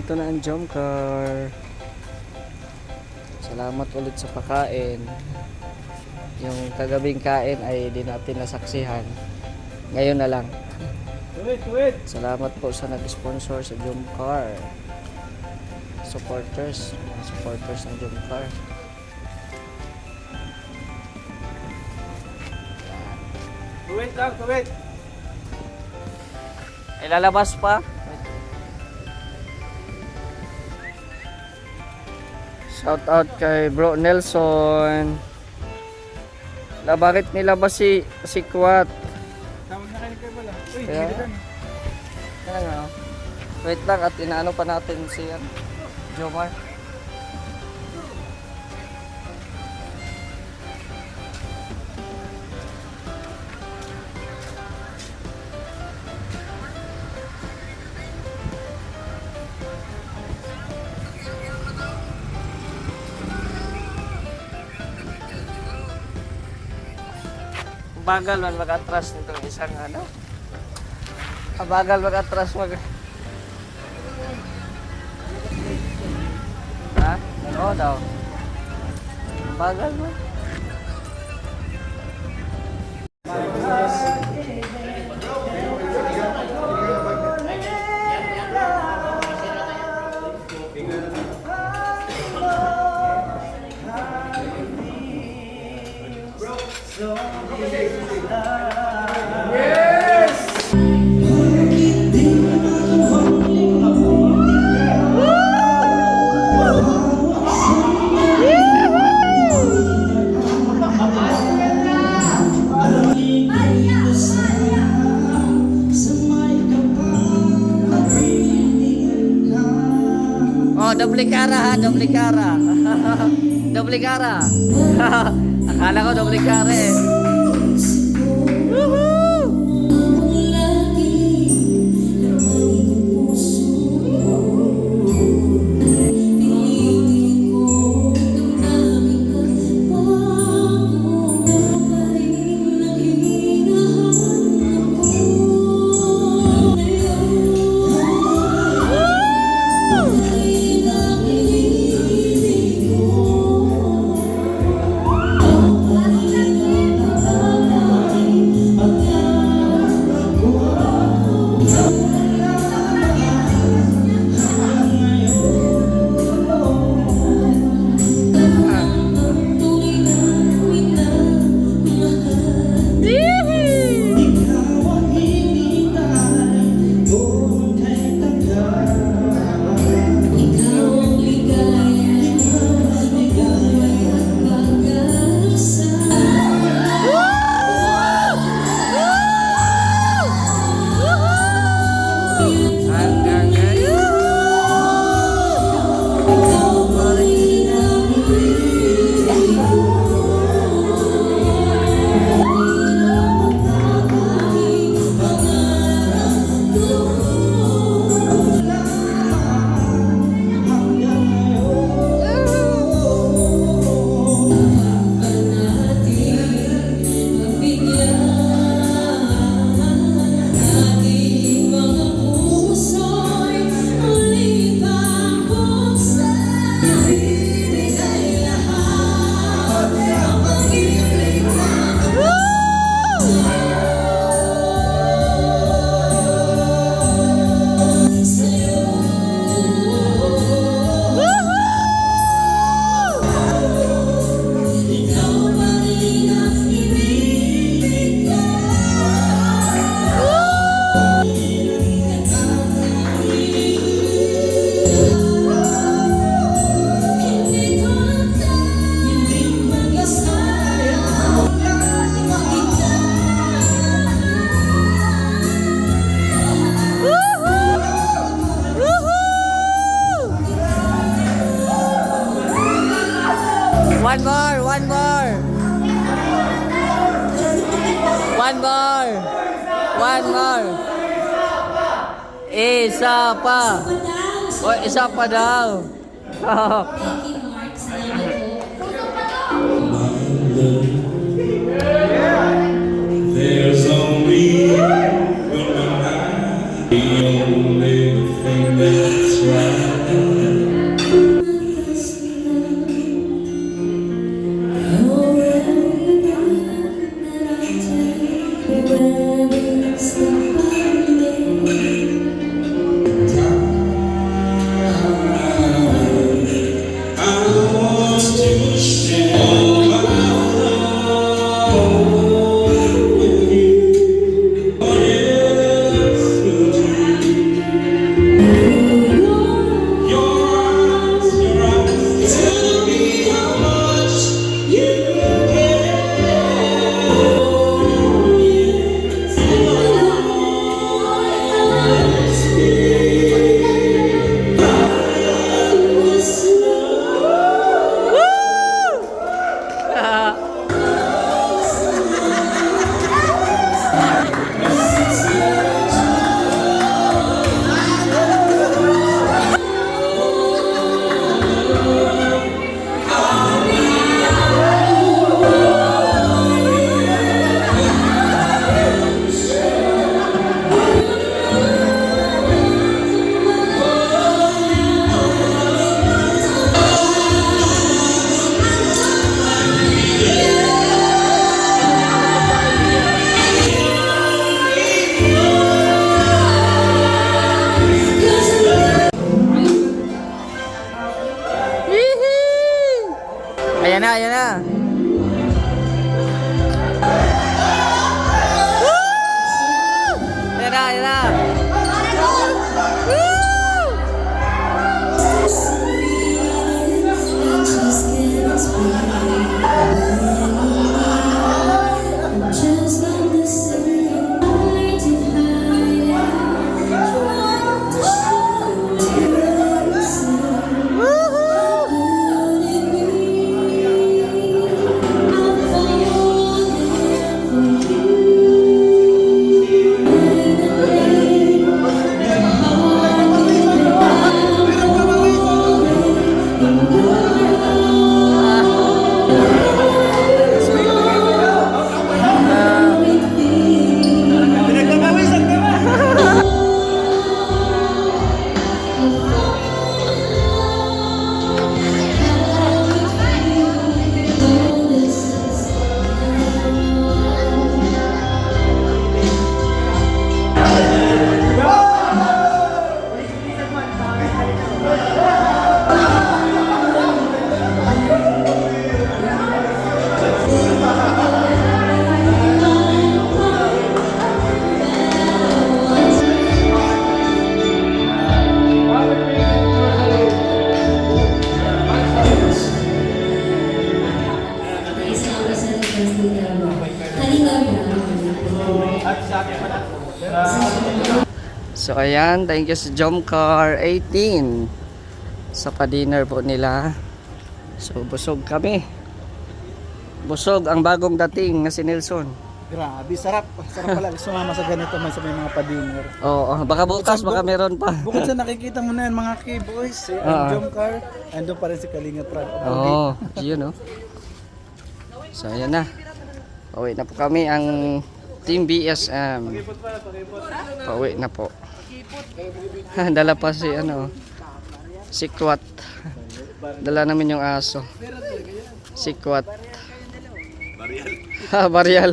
Nandito na ang jump car. Salamat ulit sa pakain. Yung kagabing kain ay di natin nasaksihan. Ngayon na lang. Salamat po sa nag-sponsor sa jump car. Supporters ng jump car. Tuwid. Ay lalabas pa. Shout out kay Bro Nelson. Bakit nilabas si Kwat? Tawag na kayo pala. Uy, Kaya? dito Kaya nga. Wait lang at inaano pa natin si Jomar. Bagal man mag-atras nitong isang ano. Bagal mag-atras Ha? Oo daw. Bagal mo. Doble cara ha, doble cara. Doble cara. Akala ko doble cara eh. One more. Isa pa. O, isa pa daw. There's only one night, the only thing that's right. So ayan, thank you sa Jomcar 18 sa pa-dinner po nila. So busog kami. Busog ang bagong dating na si Nelson. Grabe, sarap. Sarap pala sumama sa ganito man sa may mga pa-dinner. Oo, baka bukas, baka meron pa. Bukod sa nakikita mo na yan mga K-boys, si Jomcar, andun pa rin si Kalinga Prab. Oo, yun oh. So ayan na. Pauwi na po kami ang Team BSM. Pauwi na po. Dala pa si si Kwat. Dala namin yung aso. Si Kwat. Barial.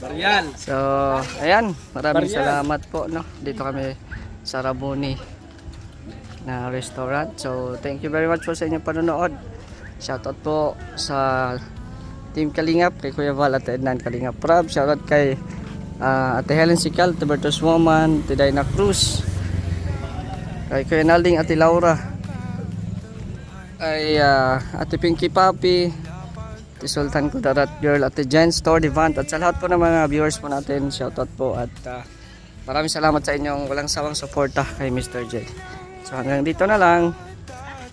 Barial. So, ayan, maraming salamat po dito kami sa Raboni na restaurant. So, thank you very much po sa inyong panonood. Shoutout po sa Team Kalingap, kay Kuya Val at Ednan Kalingap Prab. Shoutout kay Ate Helen Sical, Tibertus Woman, Ate Dina Cruz, kay Kuya Nalding, Ate Laura, kay Ate Pinky Papi, Ate Sultan Kudarat Girl, Ate Jen Store Devant, at sa lahat po ng mga viewers po natin, shoutout po at maraming salamat sa inyong walang sawang suporta kay Mr. J. So hanggang dito na lang,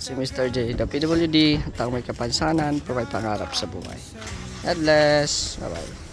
si Mr. J, the PWD, at ang may kapansanan, provide pangarap sa buhay. God bless. Bye bye.